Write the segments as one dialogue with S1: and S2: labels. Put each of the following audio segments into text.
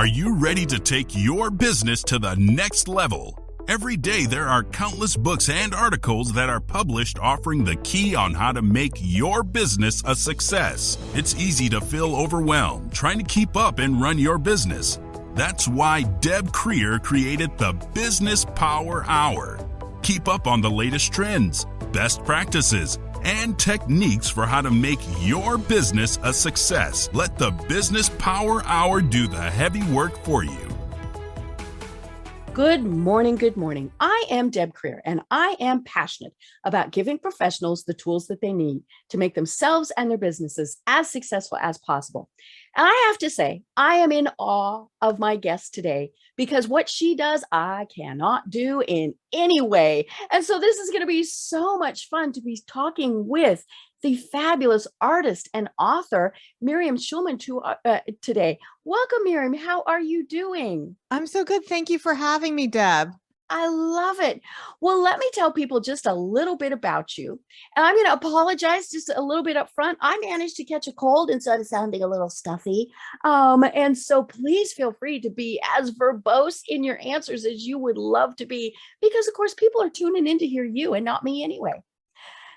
S1: Are you ready to take your business to the next level? Every day there are countless books and articles that are published offering the key on how to make your business a success. It's easy to feel overwhelmed trying to keep up and run your business. That's why Deb Creer created the Business Power Hour. Keep up on the latest trends, best practices, and techniques for how to make your business a success. Let the Business Power Hour do the heavy work for you.
S2: Good morning. Good morning. I am Deb Creer, and I am passionate about giving professionals the tools that they need to make themselves and their businesses as successful as possible. And I have to say, I am in awe of my guest today because what she does, I cannot do in any way. And so this is going to be so much fun to be talking with the fabulous artist and author, Miriam Schulman, today. Welcome, Miriam. How are you doing?
S3: I'm so good. Thank you for having me, Deb.
S2: I love it. Well, let me tell people just a little bit about you. And I'm going to apologize just a little bit up front. I managed to catch a cold and started sounding a little stuffy. And so please feel free to be as verbose in your answers as you would love to be, because of course, people are tuning in to hear you and not me anyway.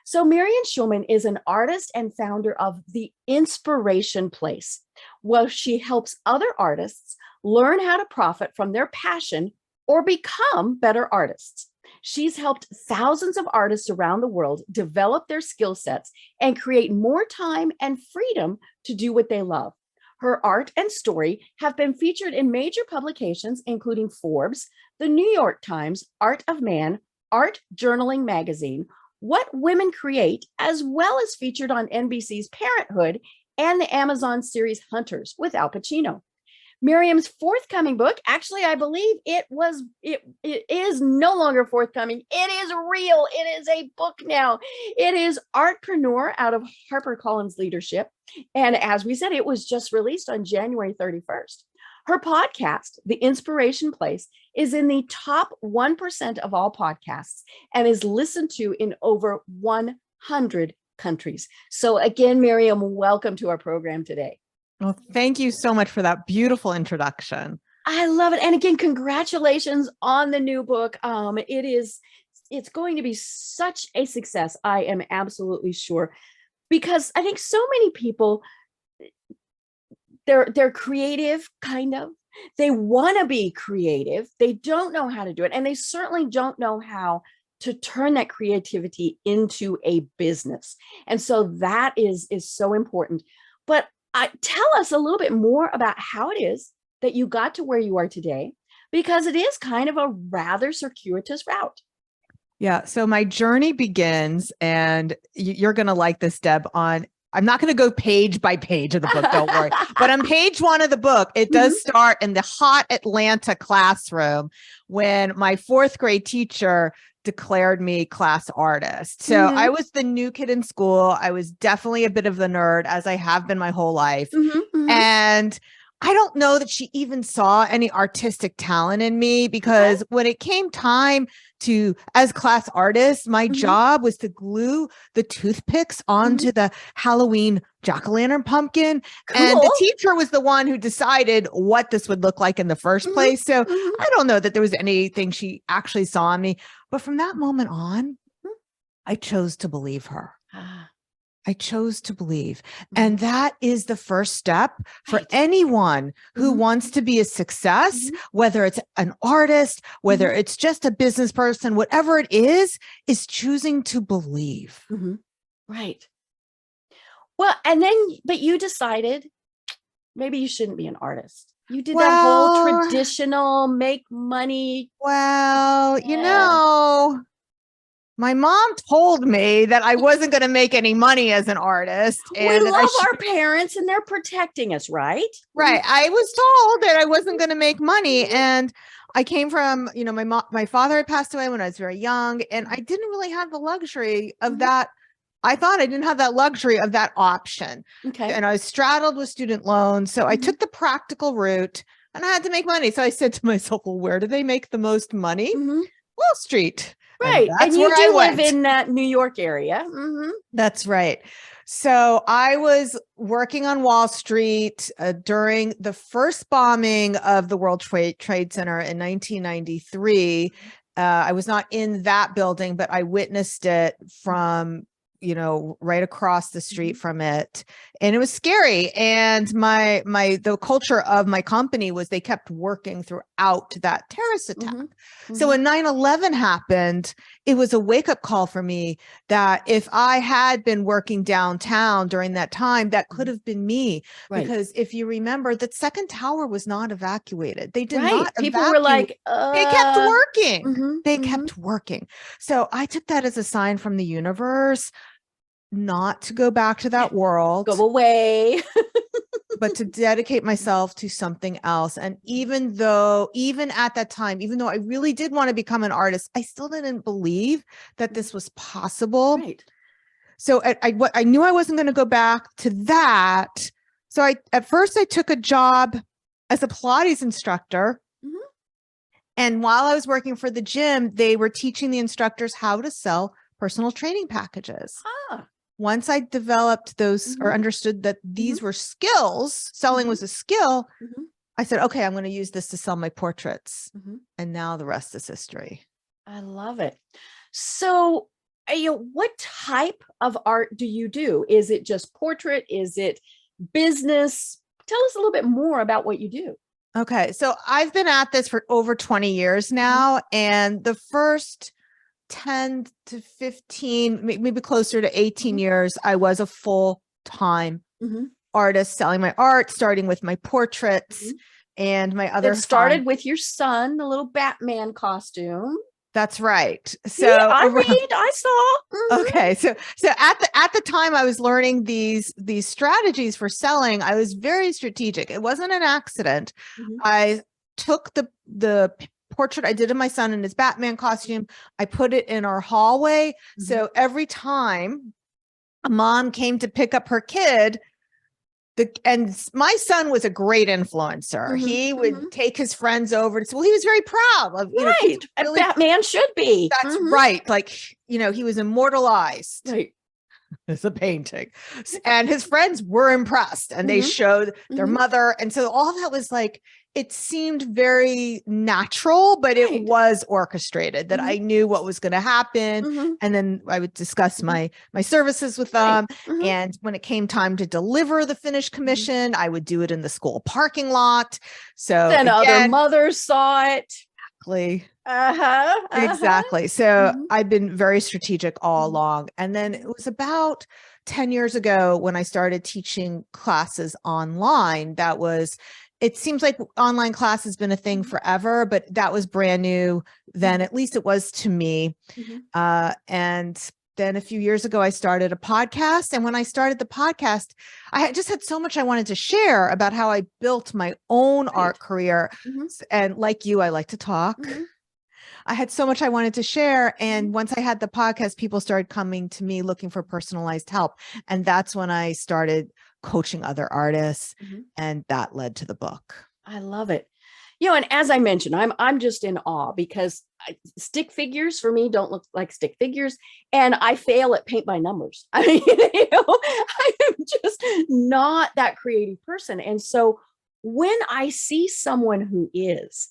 S2: So Miriam Schulman is an artist and founder of The Inspiration Place, where she helps other artists learn how to profit from their passion or become better artists. She's helped thousands of artists around the world develop their skill sets and create more time and freedom to do what they love. Her art and story have been featured in major publications, including Forbes, the New York Times, Art of Man, Art Journaling Magazine, What Women Create, as well as featured on NBC's Parenthood and the Amazon series Hunters with Al Pacino. Miriam's forthcoming book, actually, I believe it is no longer forthcoming. It is real. It is a book now. It is Artpreneur out of HarperCollins Leadership. And as we said, it was just released on January 31st. Her podcast, The Inspiration Place, is in the top 1% of all podcasts and is listened to in over 100 countries. So again, Miriam, welcome to our program today.
S3: Well, thank you so much for that beautiful introduction.
S2: I love it. And again, congratulations on the new book. It's going to be such a success. I am absolutely sure, because I think so many people, they're creative, kind of. They want to be creative. They don't know how to do it. And they certainly don't know how to turn that creativity into a business. And so that is so important. But tell us a little bit more about how it is that you got to where you are today, because it is kind of a rather circuitous route.
S3: Yeah. So my journey begins, and you're going to like this, Deb, I'm not going to go page by page of the book, don't worry. But on page 1 of the book, it does start in the hot Atlanta classroom when my 4th grade teacher declared me class artist. So I was the new kid in school. I was definitely a bit of the nerd, as I have been my whole life. And I don't know that she even saw any artistic talent in me, because when it came time to, as class artist, my job was to glue the toothpicks onto the Halloween jack-o'-lantern pumpkin. Cool. And the teacher was the one who decided what this would look like in the first place. So I don't know that there was anything she actually saw in me. But from that moment on, I chose to believe her. I chose to believe. And that is the first step for anyone who wants to be a success, whether it's an artist, whether it's just a business person, whatever it is choosing to believe.
S2: Right. Well, but you decided maybe you shouldn't be an artist. You did that whole traditional make money.
S3: Well, my mom told me that I wasn't going to make any money as an artist. And
S2: we love our parents, and they're protecting us, right?
S3: Right. I was told that I wasn't going to make money. And I came from, my father had passed away when I was very young, and I didn't really have the luxury of that. I thought I didn't have that luxury of that option.
S2: Okay.
S3: And I was straddled with student loans. So I took the practical route, and I had to make money. So I said to myself, well, where do they make the most money? Wall Street.
S2: Right. And you do live in that New York area.
S3: That's right. So I was working on Wall Street during the first bombing of the World Trade Center in 1993. I was not in that building, but I witnessed it from, right across the street from it. And it was scary. And the culture of my company was they kept working throughout that terrorist attack. So when 9/11 happened, it was a wake-up call for me that if I had been working downtown during that time, that could have been me.
S2: Right.
S3: Because if you remember, that second tower was not evacuated. They did
S2: Right.
S3: not
S2: People
S3: evacuate.
S2: were like,
S3: They kept working. They
S2: mhm.
S3: kept working. So I took that as a sign from the universe not to go back to that world,
S2: Go away.
S3: but to dedicate myself to something else. And even at that time, even though I really did want to become an artist, I still didn't believe that this was possible.
S2: Right.
S3: So I knew I wasn't going to go back to that. So at first I took a job as a Pilates instructor. And while I was working for the gym, they were teaching the instructors how to sell personal training packages. Once I developed those or understood that these were skills, selling was a skill, I said, okay, I'm going to use this to sell my portraits. And now the rest is history.
S2: I love it. So, what type of art do you do? Is it just portrait? Is it business? Tell us a little bit more about what you do.
S3: Okay. So I've been at this for over 20 years now. And the first 10 to 15, maybe closer to 18 years, I was a full-time artist selling my art, starting with my portraits and my other.
S2: It started with your son, the little Batman costume.
S3: That's right. So
S2: I saw.
S3: Okay. So at the time I was learning these strategies for selling, I was very strategic. It wasn't an accident. I took the portrait I did of my son in his Batman costume. I put it in our hallway. So every time a mom came to pick up her kid, and my son was a great influencer. He would take his friends over to, well, he was very proud of,
S2: Right. Really, Batman should be.
S3: That's right. Like, he was immortalized.
S2: Right.
S3: It's a painting. And his friends were impressed and they showed their mother. And so all that was like, it seemed very natural, but it was orchestrated that I knew what was going to happen. And then I would discuss my services with them. And when it came time to deliver the finished commission, I would do it in the school parking lot. So
S2: then other mothers saw it.
S3: Exactly. Exactly. So I've been very strategic all along. And then it was about 10 years ago when I started teaching classes online. It seems like online class has been a thing forever, but that was brand new then, at least it was to me. And then a few years ago, I started a podcast. And when I started the podcast, I just had so much I wanted to share about how I built my own art career. And like you, I like to talk. I had so much I wanted to share. And once I had the podcast, people started coming to me looking for personalized help. And that's when I started coaching other artists. And that led to the book.
S2: I love it. And as I mentioned, I'm just in awe because stick figures for me don't look like stick figures, and I fail at paint by numbers. I mean, I am just not that creative person. And so when I see someone who is,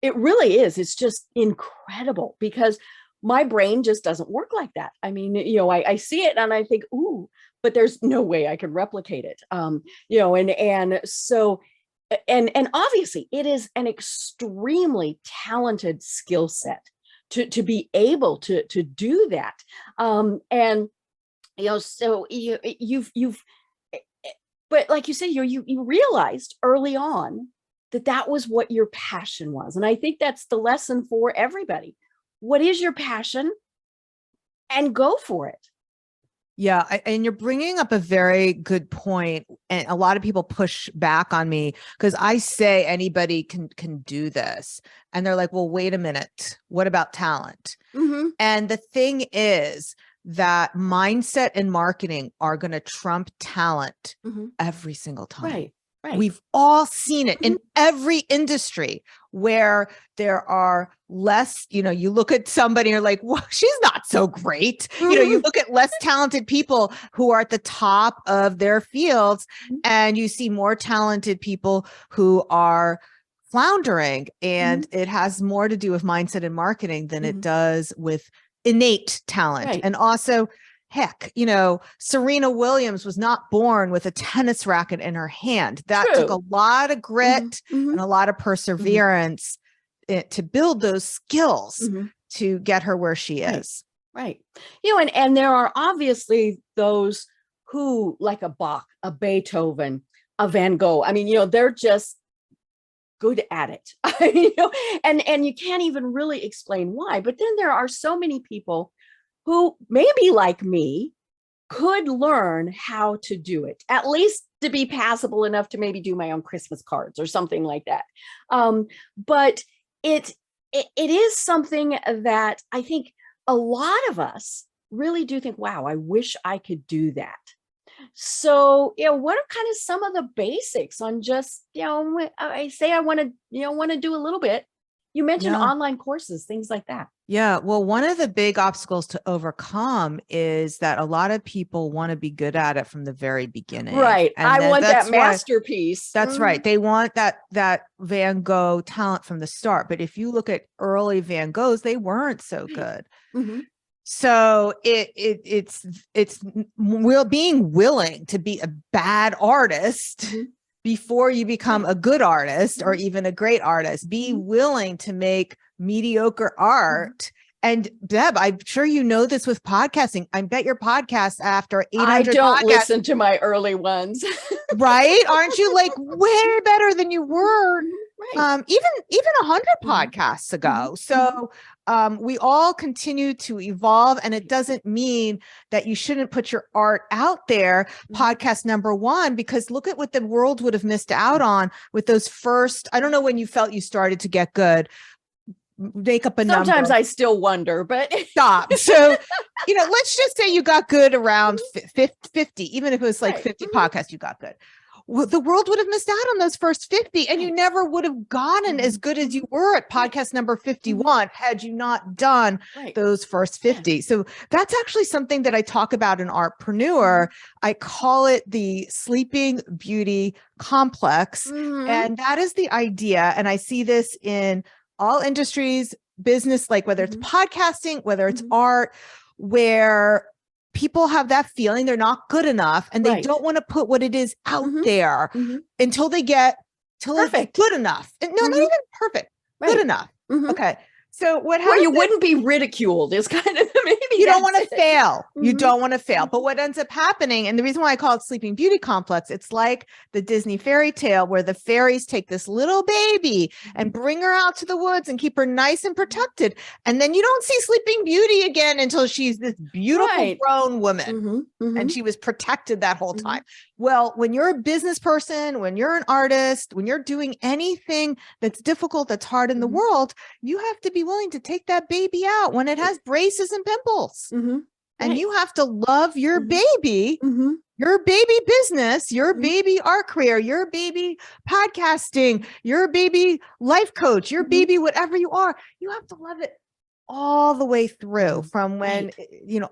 S2: it really is, it's just incredible because my brain just doesn't work like that. I mean, I see it and I think, ooh, but there's no way I can replicate it. And so and obviously it is an extremely talented skill set to be able to do that. So you've but like you said, you realized early on that was what your passion was. And I think that's the lesson for everybody. What is your passion? And go for it.
S3: Yeah. And you're bringing up a very good point. And a lot of people push back on me because I say anybody can do this. And they're like, well, wait a minute. What about talent? And the thing is that mindset and marketing are going to trump talent every single time.
S2: Right. Right.
S3: We've all seen it in every industry where there are less, you look at somebody and you're like, well, she's not so great. You look at less talented people who are at the top of their fields, and you see more talented people who are floundering. And it has more to do with mindset and marketing than it does with innate talent.
S2: Right.
S3: And also, heck, Serena Williams was not born with a tennis racket in her hand. That took a lot of grit and a lot of perseverance to build those skills to get her where she is.
S2: Right. And there are obviously those who, like a Bach, a Beethoven, a Van Gogh. I mean, they're just good at it. And you can't even really explain why. But then there are so many people who maybe like me could learn how to do it, at least to be passable enough to maybe do my own Christmas cards or something like that. But it is something that I think a lot of us really do think, wow, I wish I could do that. So, what are kind of some of the basics on just, I say I want to do a little bit. You mentioned online courses, things like that.
S3: Yeah. Well, one of the big obstacles to overcome is that a lot of people want to be good at it from the very beginning.
S2: Right.
S3: And
S2: I want that masterpiece.
S3: That's right. They want that Van Gogh talent from the start. But if you look at early Van Goghs, they weren't so good. So it's being willing to be a bad artist before you become a good artist or even a great artist. Be willing to make mediocre art. And Deb, I'm sure you know this with podcasting. I bet your podcast after 800
S2: I don't
S3: podcasts,
S2: listen to my early ones.
S3: right? Aren't you like way better than you were
S2: Right.
S3: even 100 podcasts ago? So we all continue to evolve, and it doesn't mean that you shouldn't put your art out there. Podcast number 1, because look at what the world would have missed out on with those first, I don't know when you felt you started to get good. Make up a number.
S2: Sometimes I still wonder, but
S3: stop. So, let's just say you got good around 50, even if it was like 50 podcasts, you got good. Well, the world would have missed out on those first 50, and you never would have gotten as good as you were at podcast number 51 had you not done those first 50. So that's actually something that I talk about in Artpreneur. I call it the sleeping beauty complex. And that is the idea. And I see this in all industries, business, like whether it's podcasting, whether it's art, where people have that feeling they're not good enough, and they don't want to put what it is out there until they get perfect, good enough. And no, not even perfect, good enough. Okay. So what happens?
S2: Where you wouldn't be ridiculed is kind of maybe
S3: you don't want to fail. You don't want to fail. But what ends up happening, and the reason why I call it Sleeping Beauty Complex, it's like the Disney fairy tale where the fairies take this little baby and bring her out to the woods and keep her nice and protected. And then you don't see Sleeping Beauty again until she's this beautiful grown woman. And she was protected that whole time. Well, when you're a business person, when you're an artist, when you're doing anything that's difficult, that's hard in the world, you have to be willing to take that baby out when it has braces and pimples. And you have to love your baby, your baby business, your baby art career, your baby podcasting, your baby life coach, your baby, whatever you are. You have to love it all the way through, from when,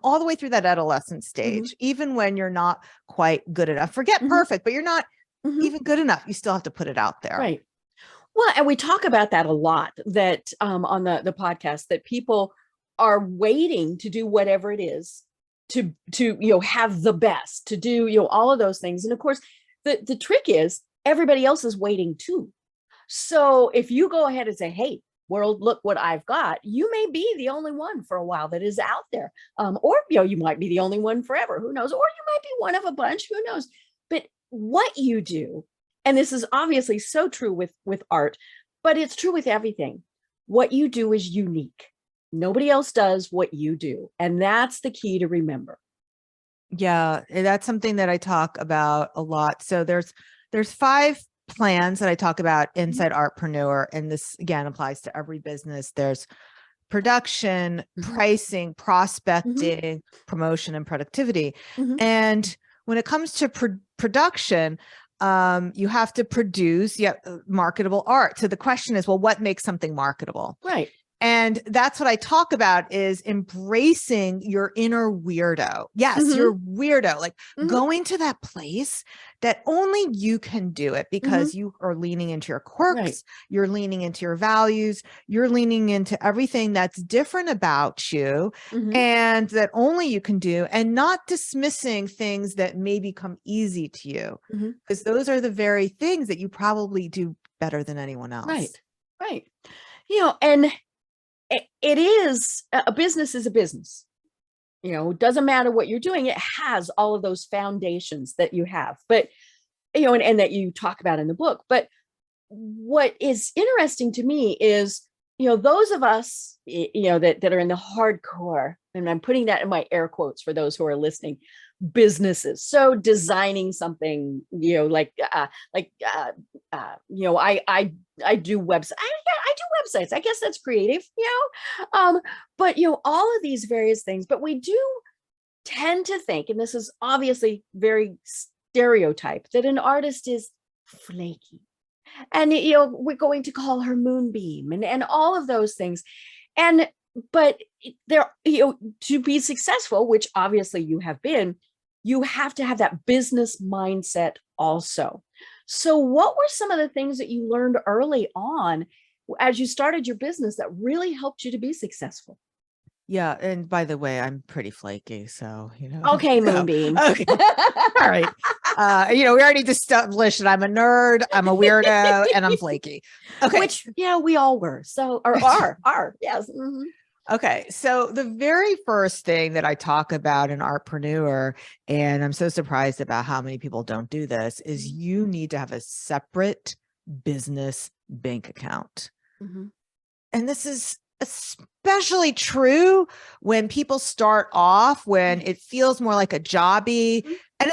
S3: all the way through that adolescent stage, even when you're not quite good enough. Forget perfect, but you're not even good enough. You still have to put it out there.
S2: Right. Well, and we talk about that a lot, that on the podcast, that people are waiting to do whatever it is to have the best, to do all of those things. And of course, the trick is everybody else is waiting too. So if you go ahead and say, hey, world, look what I've got, you may be the only one for a while that is out there. Or you might be the only one forever, who knows? Or you might be one of a bunch, who knows? But what you do, and this is obviously so true with art, but it's true with everything. What you do is unique. Nobody else does what you do. And that's the key to remember.
S3: Yeah, that's something that I talk about a lot. So there's 5 plans that I talk about inside Artpreneur. And this, again, applies to every business. There's production, pricing, prospecting, promotion, and productivity. And when it comes to production, You have to produce marketable art. So the question is, well, what makes something marketable?
S2: Right.
S3: And that's what I talk about, is embracing your inner weirdo. Yes,
S2: Mhm.
S3: you're weirdo, like
S2: Mhm.
S3: going to that place that only you can do it because you are leaning into your quirks,
S2: Right.
S3: you're leaning into your values, you're leaning into everything that's different about you
S2: Mhm.
S3: and that only you can do, and not dismissing things that may become easy to you,
S2: Mhm.
S3: because those are the very things that you probably do better than anyone else.
S2: Right. Right. And it is a business is a business. It doesn't matter what you're doing. It has all of those foundations that you have, but and that you talk about in the book. But what is interesting to me is, those of us, that are in the hardcore, and I'm putting that in my air quotes for those who are listening, businesses. So designing something, I do websites. I do websites. I guess that's creative, but all of these various things. But we do tend to think, and this is obviously very stereotyped, that an artist is flaky, and we're going to call her moonbeam, and all of those things. And but there, to be successful, which obviously you have been, you have to have that business mindset also. So what were some of the things that you learned early on as you started your business that really helped you to be successful?
S3: Yeah, and by the way, I'm pretty flaky, so
S2: Okay,
S3: so,
S2: moonbeam.
S3: okay, all right. We already established that I'm a nerd, I'm a weirdo, and I'm flaky. Okay,
S2: Which we all were. So or are yes. Mhm.
S3: okay. So the very first thing that I talk about in Artpreneur, and I'm so surprised about how many people don't do this, is you need to have a separate business bank account.
S2: Mhm.
S3: And this is especially true when people start off, when it feels more like a jobby.
S2: Mhm.
S3: And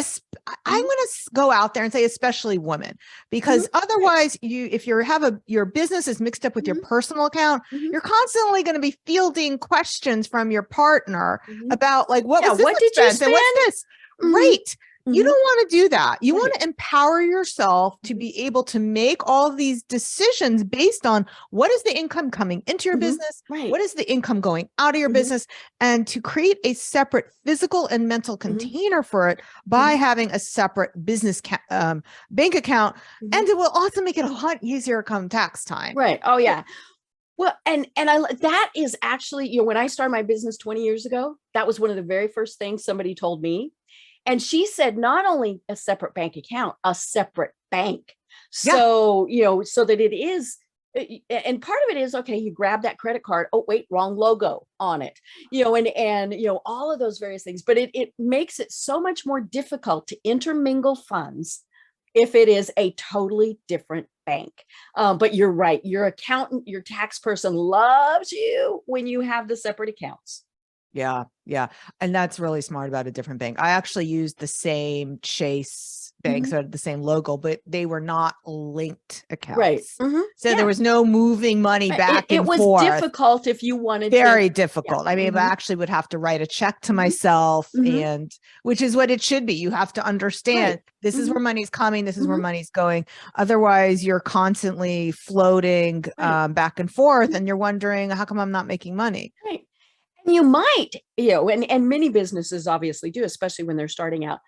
S3: I'm going to go out there and say, especially women, because
S2: Mhm.
S3: otherwise if you have your business is mixed up with your
S2: Mhm.
S3: personal account,
S2: Mhm.
S3: you're constantly going to be fielding questions from your partner
S2: Mhm.
S3: about, like, what
S2: Yeah,
S3: was this
S2: what did you
S3: expense and what's
S2: spend?
S3: this?
S2: Mhm.
S3: Right. You
S2: Mhm.
S3: don't want to do that. You want
S2: Right.
S3: to empower yourself to
S2: Mhm.
S3: be able to make all these decisions based on what is the income coming into your
S2: Mhm.
S3: business,
S2: Right.
S3: what is the income going out of your
S2: Mhm.
S3: business, and to create a separate physical and mental container for it by
S2: Mhm.
S3: having a separate business bank account.
S2: Mhm.
S3: And it will also make it a lot easier come tax time.
S2: Right. Oh yeah. Well, and that is actually, when I started my business 20 years ago, that was one of the very first things somebody told me. And she said, not only a separate bank account, a separate bank.
S3: Yeah.
S2: So, so that it is, and part of it is, okay, you grab that credit card. Oh, wait, wrong logo on it, and all of those various things. But it makes it so much more difficult to intermingle funds if it is a totally different bank. But you're right. Your accountant, your tax person loves you when you have the separate accounts.
S3: Yeah. Yeah. And that's really smart about a different bank. I actually used the same Chase bank,
S2: Mhm.
S3: so the same logo, but they were not linked
S2: Right.
S3: accounts.
S2: Mhm.
S3: So there
S2: Yeah.
S3: was no moving money back
S2: It
S3: and
S2: was
S3: forth.
S2: difficult if you wanted to.
S3: Very
S2: Yeah.
S3: difficult. I mean, I
S2: Mhm.
S3: actually would have to write a check to
S2: Mhm.
S3: myself,
S2: Mhm.
S3: and which is what it should be. You have to understand
S2: Right.
S3: this is
S2: Mhm.
S3: where money's coming, this is where
S2: Mhm.
S3: money's going. Otherwise, you're constantly floating
S2: Right.
S3: back and forth,
S2: Mhm.
S3: and you're wondering, how come I'm not making money?
S2: Right. And you might, and many businesses obviously do, especially when they're starting out.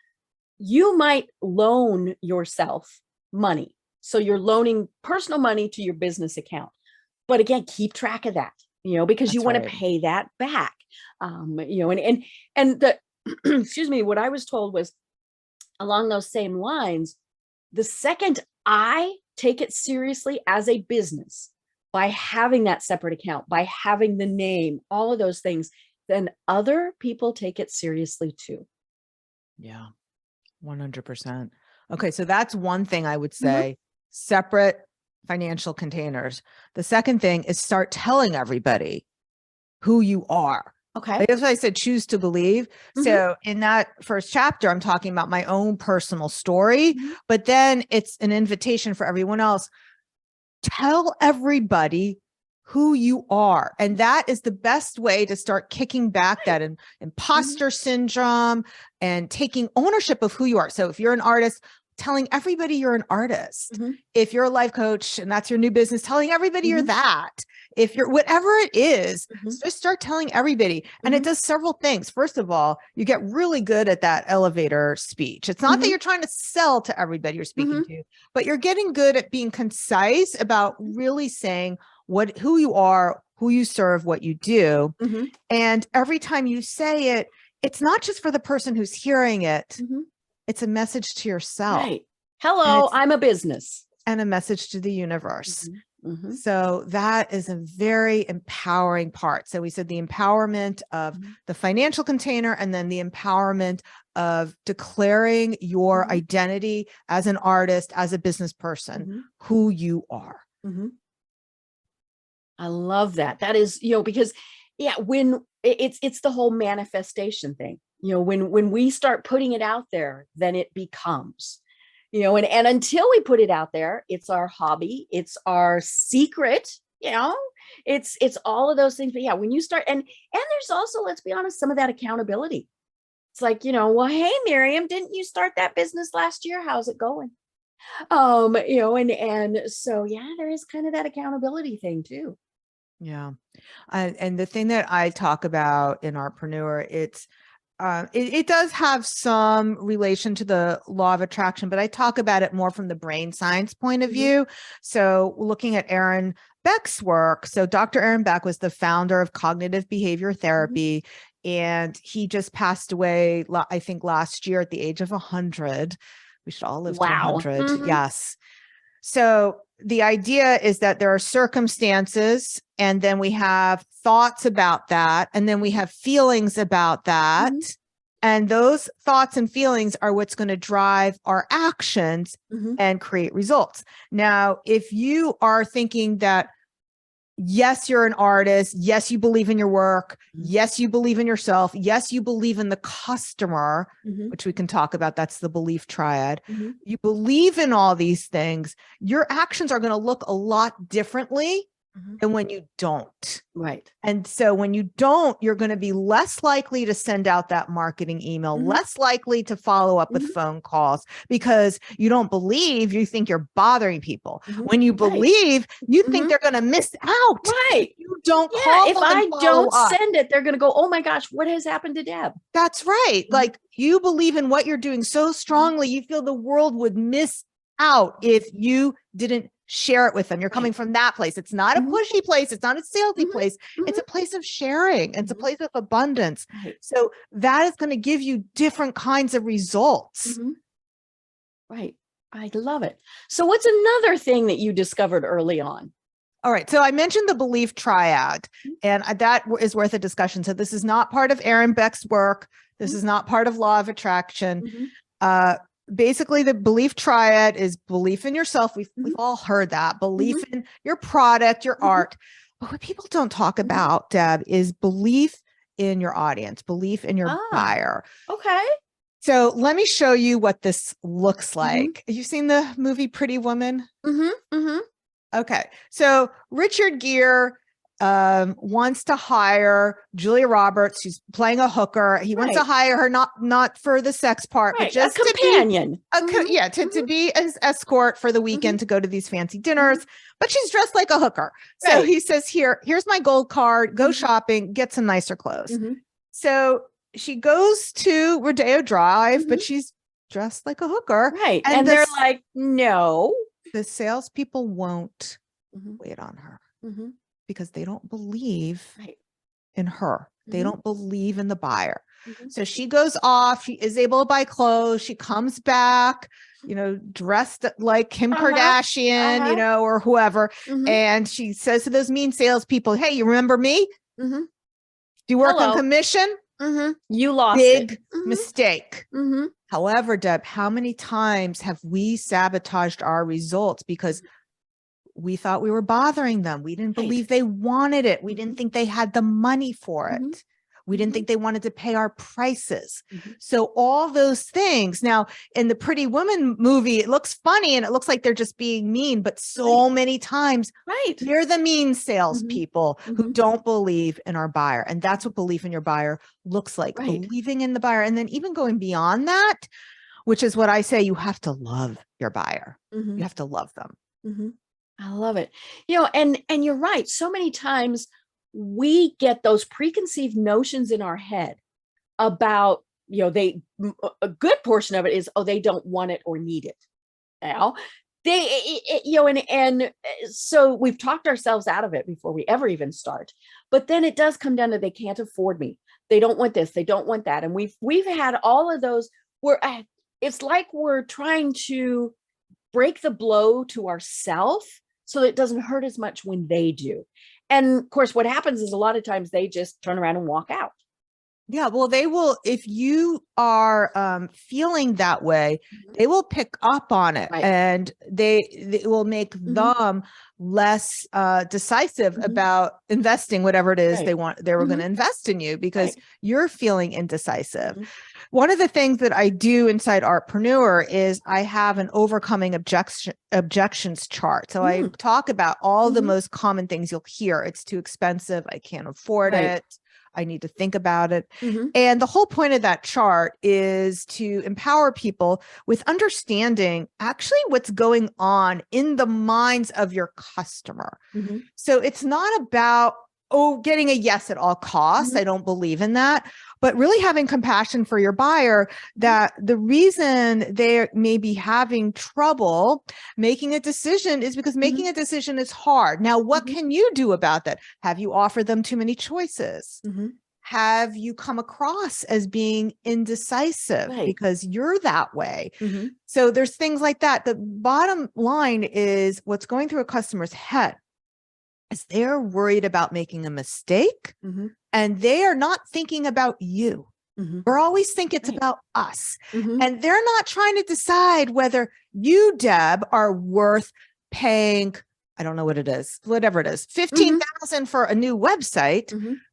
S2: You might loan yourself money. So you're loaning personal money to your business account. But again, keep track of that, because you
S3: That's
S2: want to
S3: right.
S2: pay that back. And the excuse me, what I was told was along those same lines, the second I take it seriously as a business by having that separate account, by having the name, all of those things, then other people take it seriously too.
S3: Yeah. 100%. Okay, so that's one thing I would
S2: Mhm.
S3: say, separate financial containers. The second thing is start telling everybody who you are.
S2: Okay.
S3: Like, that's why I said choose to believe.
S2: Mhm.
S3: So in that first chapter, I'm talking about my own personal story,
S2: Mhm.
S3: but then it's an invitation for everyone else. Tell everybody who you are. And that is the best way to start kicking back that
S2: Mhm.
S3: imposter syndrome and taking ownership of who you are. So if you're an artist, telling everybody you're an artist.
S2: Mhm.
S3: If you're a life coach and that's your new business, telling everybody you're
S2: Mhm.
S3: that. If you're whatever it is,
S2: Mhm.
S3: just start telling everybody. And it
S2: Mhm.
S3: does several things. First of all, you get really good at that elevator speech. It's not that
S2: Mhm.
S3: you're trying to sell to everybody you're speaking
S2: Mhm.
S3: to, but you're getting good at being concise about really saying who you are, who you serve, what you do.
S2: Mhm.
S3: And every time you say it, it's not just for the person who's hearing it.
S2: Mhm.
S3: It's a message to yourself.
S2: Right.
S3: And
S2: Hello,
S3: it's
S2: I'm a business.
S3: and a message to the universe.
S2: Mhm. Mhm.
S3: So that is a very empowering part. So we said the empowerment of
S2: Mhm.
S3: the financial container, and then the empowerment of declaring your
S2: Mhm.
S3: identity as an artist, as a business person,
S2: Mhm.
S3: who you are.
S2: Mhm. I love that. That is, because yeah, when it's the whole manifestation thing. When we start putting it out there, then it becomes. And until we put it out there, it's our hobby, it's our secret, it's all of those things. But yeah, when you start, and there's also, let's be honest, some of that accountability. It's like, well, hey, Miriam, didn't you start that business last year? How's it going? And so yeah, there is kind of that accountability thing too.
S3: Yeah. And the thing that I talk about in Artpreneur, it does have some relation to the law of attraction, but I talk about it more from the brain science point of
S2: Mhm.
S3: view. So looking at Aaron Beck's work. So Dr. Aaron Beck was the founder of cognitive behavior therapy, and he just passed away, I think last year at the age of 100. We should all live to
S2: Wow.
S3: 100.
S2: Mhm.
S3: Yes. So the idea is that there are circumstances, and then we have thoughts about that, and then we have feelings about that.
S2: Mhm.
S3: And those thoughts and feelings are what's going to drive our actions
S2: Mhm.
S3: and create results. Now, if you are thinking that, yes, you're an artist, yes, you believe in your work,
S2: Mhm.
S3: yes, you believe in yourself, yes, you believe in the customer,
S2: Mhm.
S3: which we can talk about, that's the belief triad.
S2: Mhm.
S3: You believe in all these things, your actions are going to look a lot differently
S2: Mhm.
S3: than when you don't.
S2: Right.
S3: And so when you don't, you're going to be less likely to send out that marketing email,
S2: Mhm.
S3: less likely to follow up with
S2: Mhm.
S3: phone calls, because you don't believe, you think you're bothering people.
S2: Mhm.
S3: When you
S2: Right.
S3: believe, you think
S2: Mhm.
S3: they're going to miss out.
S2: Right.
S3: You don't
S2: Yeah.
S3: call
S2: If
S3: and
S2: I
S3: follow
S2: don't
S3: up.
S2: send it, they're going to go, oh my gosh, what has happened to Deb?
S3: That's right.
S2: Mhm.
S3: Like, you believe in what you're doing so strongly, you feel the world would miss out if you didn't share it with them. You're coming
S2: Right.
S3: from that place. It's not a
S2: Mhm.
S3: pushy place. It's not a salesy
S2: Mhm.
S3: place. It's
S2: Mhm.
S3: a place of sharing. It's a
S2: Mhm.
S3: place of abundance.
S2: Right.
S3: So that is going to give you different kinds of results.
S2: Mhm. Right. I love it. So what's another thing that you discovered early on?
S3: All right. So I mentioned the belief triad, and that is worth a discussion. So this is not part of Aaron Beck's work. This is not part of law of attraction.
S2: Mhm.
S3: Uh, Basically, the belief triad is belief in yourself. We've
S2: Mhm.
S3: all heard that. Belief in your product, your
S2: Mhm.
S3: art. But what people don't talk
S2: Mhm.
S3: about, Deb, is belief in your audience, belief in your
S2: Ah,
S3: buyer.
S2: okay.
S3: So let me show you what this looks
S2: Mhm.
S3: like. You've seen the movie Pretty Woman?
S2: Mhm. Mhm.
S3: Okay. So Richard Gere wants to hire Julia Roberts, who's playing a hooker. He wants to
S2: Right.
S3: hire her not for the sex part, but
S2: Right. A
S3: just to be
S2: companion. Mhm.
S3: to be an escort for the weekend, to go to these fancy dinners, but she's dressed like a hooker. So
S2: Right.
S3: he says, here's my gold card, go
S2: Mhm.
S3: shopping, get some nicer clothes.
S2: Mhm.
S3: So she goes to Rodeo Drive, but
S2: Mhm.
S3: she's dressed like a hooker.
S2: Right.
S3: And
S2: And they're like, no.
S3: the salespeople won't
S2: Mhm.
S3: wait on her
S2: Mhm.
S3: because they don't believe
S2: Right.
S3: in her. They
S2: Mhm.
S3: don't believe in the buyer.
S2: Mhm.
S3: So she goes off, she is able to buy clothes, she comes back, dressed like Kim
S2: Uh-huh.
S3: Kardashian,
S2: Uh-huh.
S3: or whoever.
S2: Mhm.
S3: And she says to those mean salespeople, hey, you remember me?
S2: Mhm.
S3: Do you work on
S2: Hello.
S3: commission?
S2: Mhm. You lost it.
S3: Big
S2: Mhm.
S3: mistake.
S2: Mhm.
S3: However, Deb, how many times have we sabotaged our results because we thought we were bothering them? We didn't
S2: Right.
S3: believe they wanted it. We didn't think they had the money for it.
S2: Mhm.
S3: We didn't
S2: Mhm.
S3: think they wanted to pay our prices.
S2: Mhm.
S3: So all those things. Now, in the Pretty Woman movie, it looks funny and it looks like they're just being mean, but so many times
S2: Right.
S3: we're the mean
S2: Mhm.
S3: salespeople who
S2: Mhm.
S3: don't believe in our buyer. And that's what belief in your buyer looks like,
S2: Right.
S3: believing in the buyer. And then even going beyond that, which is what I say, you have to love your buyer.
S2: Mhm.
S3: You have to love them.
S2: Mhm. I love it. And you're right. So many times we get those preconceived notions in our head about, a good portion of it is, oh, they don't want it or need it. Now, so we've talked ourselves out of it before we ever even start. But then it does come down to they can't afford me. They don't want this. They don't want that. And we've had all of those where it's like we're trying to break the blow to ourself so that it doesn't hurt as much when they do. And of course, what happens is a lot of times they just turn around and walk out.
S3: Yeah, well, they will, if you are feeling that way, they will pick up on it,
S2: Right.
S3: and they will make them less decisive about investing whatever it is
S2: Right.
S3: they were going to invest in you, because
S2: Right.
S3: you're feeling indecisive. One of the things that I do inside Artpreneur is I have an overcoming objections chart. So I talk about all the most common things you'll hear. It's too expensive. I can't afford it. I need to think about it. And the whole point of that chart is to empower people with understanding actually what's going on in the minds of your customer. So it's not about, getting a yes at all costs. I don't believe in that, but really having compassion for your buyer, that the reason they may be having trouble making a decision is because making a decision is hard. Now, what can you do about that? Have you offered them too many choices? Have you come across as being indecisive because you're that way? So there's things like that. The bottom line is what's going through a customer's head is they're worried about making a mistake, and they are not thinking about you. We're always think it's about us. And they're not trying to decide whether you, Deb, are worth paying, I don't know what it is, whatever it is, 15,000 for a new website.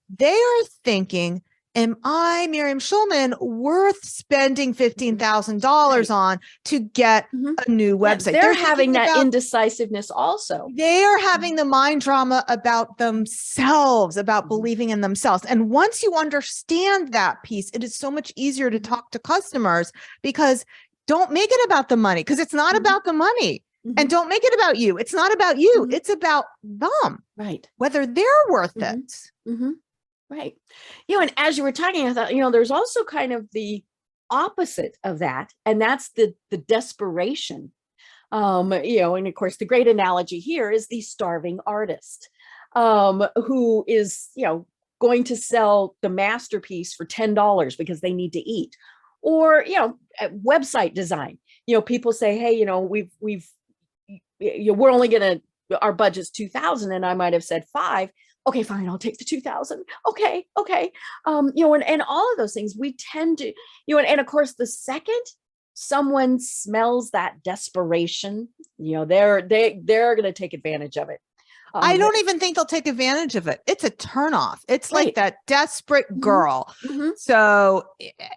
S3: They are thinking, am I, Miriam Schulman, worth spending $15,000 on to get a new website?
S2: They're having that indecisiveness also.
S3: They are having the mind drama about themselves, about believing in themselves. And once you understand that piece, it is so much easier to talk to customers, because don't make it about the money, because it's not about the money. And don't make it about you. It's not about you. It's about them.
S2: Right.
S3: Whether they're worth it.
S2: Right. And as you were talking, I thought, there's also kind of the opposite of that. And that's the desperation. And of course, the great analogy here is the starving artist, who is, going to sell the masterpiece for $10 because they need to eat. Or, website design. People say, hey, we're only going to, our budget's 2,000, and I might have said 5. Okay, fine, I'll take the 2,000. Okay. And all of those things we tend to, and of course, the second someone smells that desperation, they're going to take advantage of it.
S3: I don't even think they'll take advantage of it. It's a turnoff. It's like that desperate girl. So,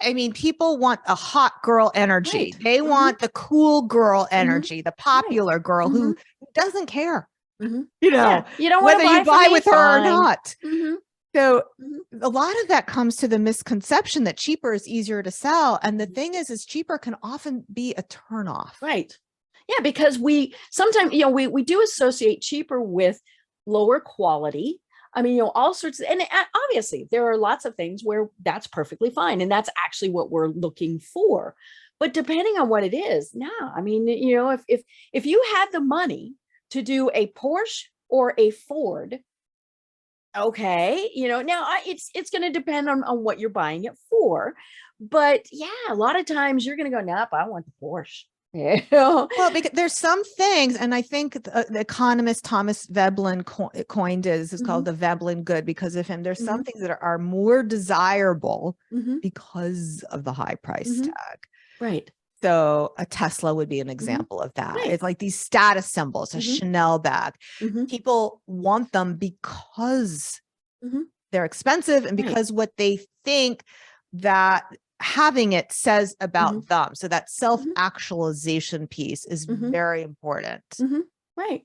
S3: I mean, people want a hot girl energy. They want the cool girl energy, the popular girl who doesn't care. You know whether you buy with her or not. So a lot of that comes to the misconception that cheaper is easier to sell. And the thing is cheaper can often be a turnoff.
S2: Right. Yeah, because we sometimes, we do associate cheaper with lower quality. I mean, all sorts of, and obviously there are lots of things where that's perfectly fine. And that's actually what we're looking for. But depending on what it is, I mean, if you had the money to do a Porsche or a Ford, okay, now it's going to depend on what you're buying it for. But yeah, a lot of times you're going to go, nope, I want the Porsche.
S3: Well, because there's some things, and I think the economist Thomas Veblen coined is called the Veblen good because of him. There's some things that are more desirable because of the high price tag.
S2: Right.
S3: So a Tesla would be an example of that. It's like these status symbols, a Chanel bag. People want them because they're expensive and because what they think that having it says about them. So that self-actualization piece is very important.
S2: Right.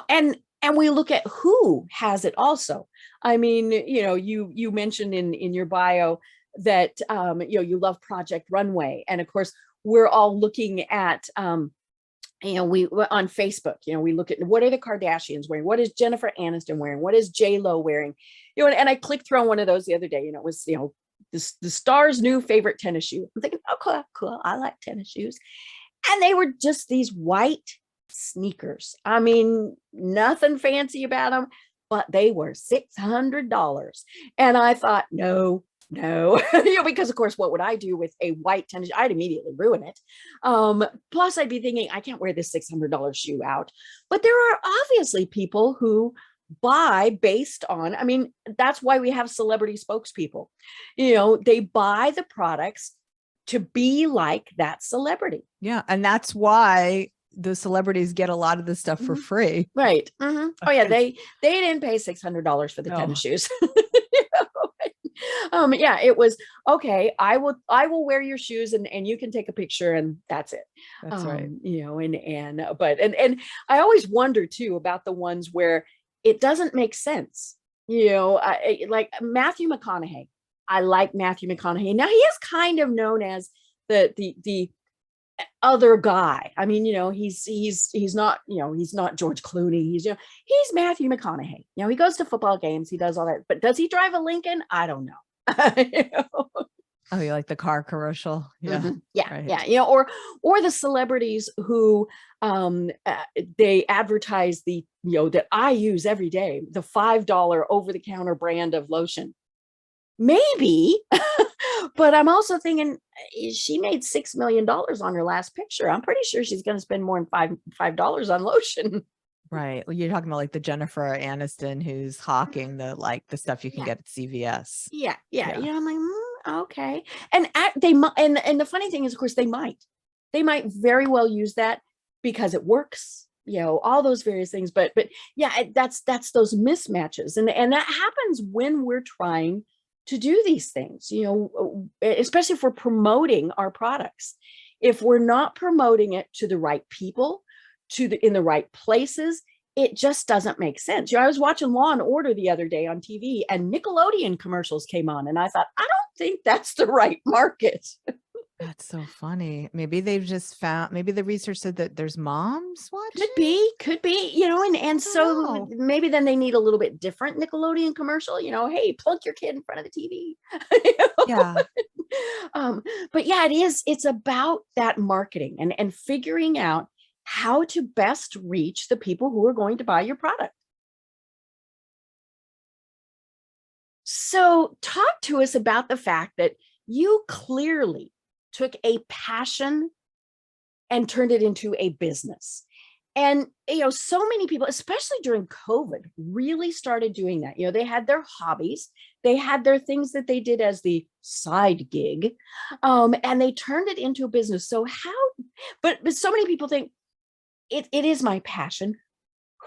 S2: And we look at who has it also. I mean, you mentioned in your bio that, you love Project Runway. And of course, we're all looking at, we on Facebook, we look at what are the Kardashians wearing? What is Jennifer Aniston wearing? What is J-Lo wearing? And I clicked through on one of those the other day, it was, the star's new favorite tennis shoe. I'm thinking, oh, cool. I like tennis shoes. And they were just these white sneakers. I mean, nothing fancy about them, but they were $600. And I thought, no, because of course, what would I do with a white tennis? I'd immediately ruin it. Plus I'd be thinking, I can't wear this $600 shoe out. But there are obviously people who buy based on, that's why we have celebrity spokespeople. They buy the products to be like that celebrity.
S3: Yeah. And that's why the celebrities get a lot of the stuff for free.
S2: Right. Mm-hmm. Oh yeah. They didn't pay $600 for the tennis shoes. Yeah, it was okay. I will wear your shoes and you can take a picture and that's it.
S3: That's right.
S2: And I always wonder too about the ones where it doesn't make sense. Like Matthew McConaughey. I like Matthew McConaughey. Now he is kind of known as the other guy. He's not, he's not George Clooney. He's Matthew McConaughey. He goes to football games. He does all that. But does he drive a Lincoln? I don't know.
S3: Oh, you like the car commercial? Yeah.
S2: Mm-hmm. Yeah.
S3: Right.
S2: Yeah. Or the celebrities who they advertise that I use every day, the $5 over-the-counter brand of lotion. Maybe, but I'm also thinking she made $6 million on her last picture. I'm pretty sure she's going to spend more than $5 on lotion.
S3: Right. Well, you're talking about like the Jennifer Aniston who's hawking the stuff you can get at CVS.
S2: Yeah. I'm like, okay. And and the funny thing is, of course, they might very well use that because it works. All those various things. But yeah, that's those mismatches, and that happens when we're trying to do these things, especially if we're promoting our products. If we're not promoting it to the right people, in the right places, it just doesn't make sense. I was watching Law and Order the other day on TV and Nickelodeon commercials came on and I thought, I don't think that's the right market.
S3: That's so funny. Maybe they've just found, maybe the research said that there's moms watching.
S2: Could be, and so maybe then they need a little bit different Nickelodeon commercial, hey, plunk your kid in front of the TV.
S3: Yeah.
S2: But yeah, it's about that marketing and figuring out how to best reach the people who are going to buy your product. So talk to us about the fact that you clearly took a passion and turned it into a business. And, so many people, especially during COVID, really started doing that. They had their hobbies, they had their things that they did as the side gig, and they turned it into a business. So but so many people think it is my passion.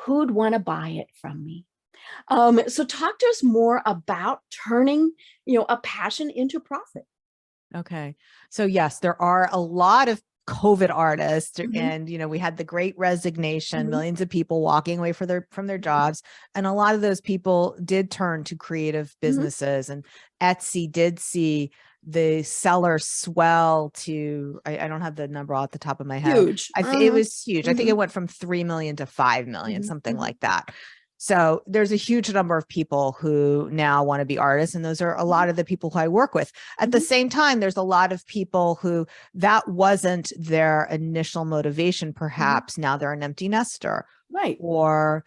S2: Who'd want to buy it from me? So talk to us more about turning, a passion into profit.
S3: Okay. So yes, there are a lot of COVID artists and, we had the great resignation, millions of people walking away from their jobs. And a lot of those people did turn to creative businesses, and Etsy did see the seller swell to, I don't have the number off the top of my head.
S2: Huge.
S3: I think it was huge. I think it went from 3 million to 5 million, something like that. So there's a huge number of people who now want to be artists. And those are a lot of the people who I work with. At the same time, there's a lot of people who that wasn't their initial motivation. Perhaps now they're an empty nester,
S2: right?
S3: Or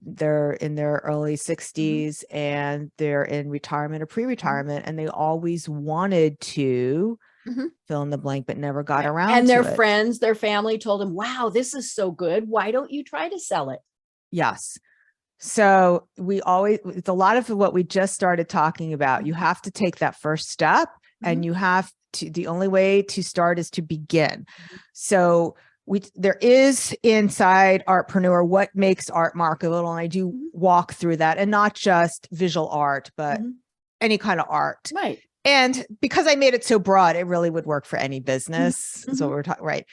S3: they're in their early 60s and they're in retirement or pre-retirement, and they always wanted to fill in the blank, but never got around to it.
S2: And their friends, their family told them, wow, this is so good. Why don't you try to sell it?
S3: Yes. So it's a lot of what we just started talking about. You have to take that first step, and you have to, the only way to start is to begin. So there is inside Artpreneur what makes art marketable. And I do walk through that, and not just visual art, but any kind of art.
S2: Right.
S3: And because I made it so broad, it really would work for any business. So we're talking, right.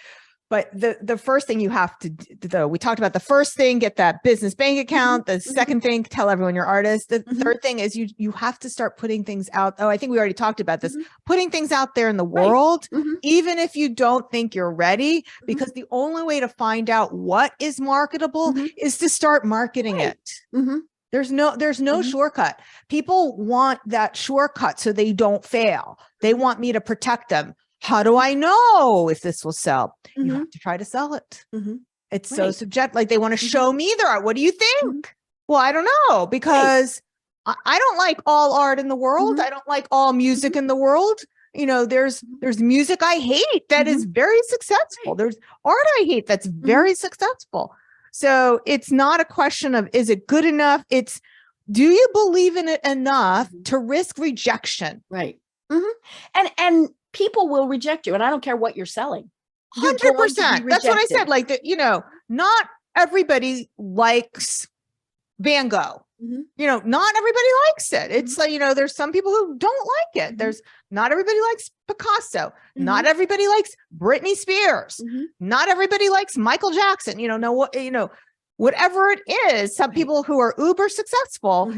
S3: But the first thing you have to do, though, we talked about the first thing, get that business bank account. The second thing, tell everyone you're artist. The third thing is you have to start putting things out. Oh, I think we already talked about this, putting things out there in the world, even if you don't think you're ready, because the only way to find out what is marketable is to start marketing it. There's no shortcut. People want that shortcut so they don't fail. They want me to protect them. How do I know if this will sell? You have to try to sell it. It's so subjective. Like they want to show me their art. What do you think? Well, I don't know, because I don't like all art in the world. I don't like all music in the world. You know, there's music I hate that is very successful. There's art I hate that's very successful. So it's not a question of, is it good enough? It's, do you believe in it enough to risk rejection?
S2: Right. And people will reject you. And I don't care what you're selling.
S3: 100%. That's what I said. Like, not everybody likes Van Gogh. Not everybody likes it. It's like, there's some people who don't like it. There's not everybody likes Picasso. Not everybody likes Britney Spears. Not everybody likes Michael Jackson. Whatever it is, some people who are uber successful.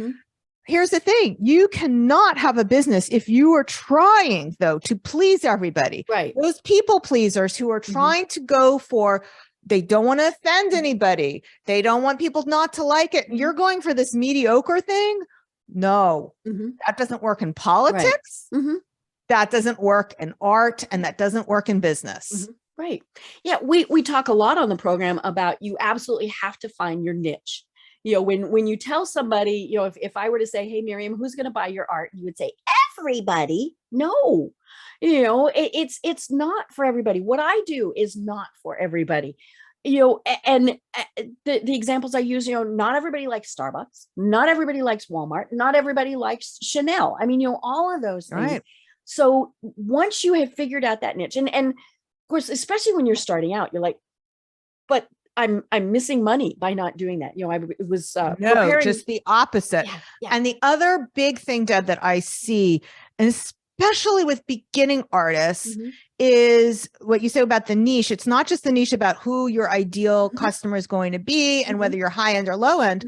S3: Here's the thing. You cannot have a business if you are trying, though, to please everybody.
S2: Right.
S3: Those people pleasers who are trying to go for, they don't want to offend anybody. They don't want people not to like it. You're going for this mediocre thing. No, that doesn't work in politics. That doesn't work in art, and that doesn't work in business.
S2: Right. Yeah. We talk a lot on the program about you absolutely have to find your niche. When you tell somebody, if I were to say, hey, Miriam, who's going to buy your art? You would say, everybody. No, it's not for everybody. What I do is not for everybody. And the examples I use, not everybody likes Starbucks. Not everybody likes Walmart. Not everybody likes Chanel. I mean, all of those things.
S3: Right.
S2: So once you have figured out that niche, and of course, especially when you're starting out, you're like, but I'm missing money by not doing that. I was
S3: just the opposite. And the other big thing, Deb, that I see, and especially with beginning artists, is what you say about the niche. It's not just the niche about who your ideal customer is going to be and whether you're high end or low end,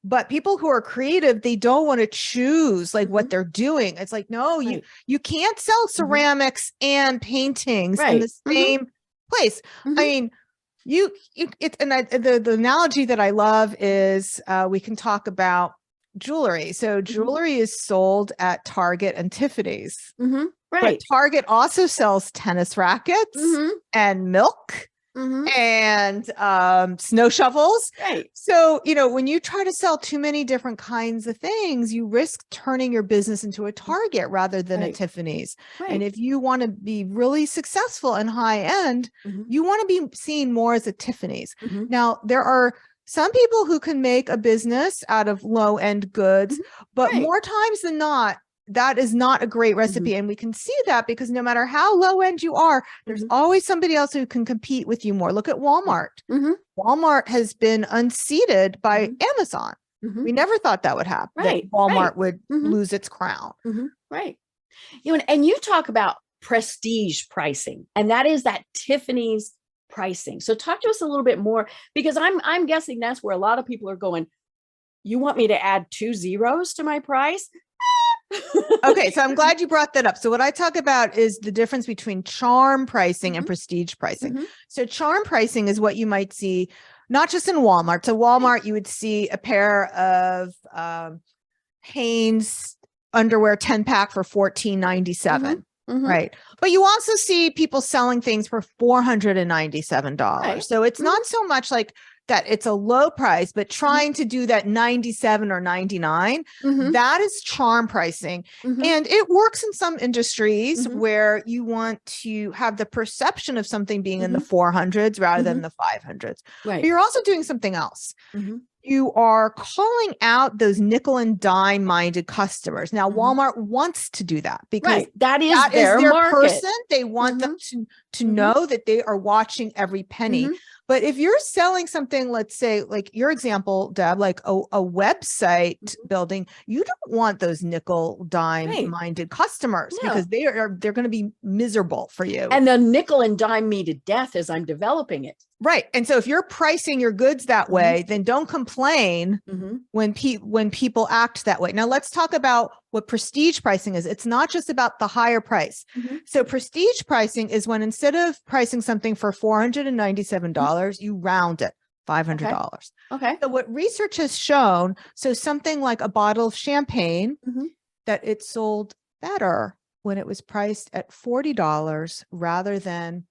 S3: but people who are creative, they don't want to choose like what they're doing. It's like, no, you can't sell ceramics and paintings in the same place. I mean, the analogy that I love is we can talk about jewelry. So jewelry is sold at Target and Tiffany's, but Target also sells tennis rackets and milk and snow shovels.
S2: Right.
S3: So, when you try to sell too many different kinds of things, you risk turning your business into a Target rather than a Tiffany's.
S2: Right.
S3: And if you want to be really successful and high end, you want to be seen more as a Tiffany's. Now, there are some people who can make a business out of low end goods, but more times than not, that is not a great recipe. And we can see that because no matter how low end you are, there's always somebody else who can compete with you more. Look at Walmart. Walmart has been unseated by Amazon. We never thought that would happen. That Walmart would lose its crown.
S2: Right. And you talk about prestige pricing, and that is that Tiffany's pricing. So talk to us a little bit more, because I'm guessing that's where a lot of people are going. You want me to add 2 zeros to my price?
S3: Okay, so I'm glad you brought that up. So what I talk about is the difference between charm pricing and prestige pricing. So charm pricing is what you might see not just in Walmart. So Walmart, you would see a pair of Hanes underwear 10-pack for $14.97. Right. But you also see people selling things for $497.
S2: Right.
S3: So it's not so much like that it's a low price, but trying to do that 97 or 99, that is charm pricing. And it works in some industries where you want to have the perception of something being in the 400s rather than the 500s.
S2: Right.
S3: But you're also doing something else. You are calling out those nickel and dime minded customers. Now, Walmart wants to do that because
S2: that is their
S3: market.
S2: Person.
S3: They want them to know that they are watching every penny. But if you're selling something, let's say like your example, Deb, like a website building, you don't want those nickel dime minded customers because they're going to be miserable for you.
S2: And they'll nickel and dime me to death as I'm developing it.
S3: Right. And so if you're pricing your goods that way, then don't complain when people act that way. Now let's talk about what prestige pricing is. It's not just about the higher price. So prestige pricing is when instead of pricing something for $497, you round it $500.
S2: Okay.
S3: So what research has shown, so something like a bottle of champagne, that it sold better when it was priced at $40 rather than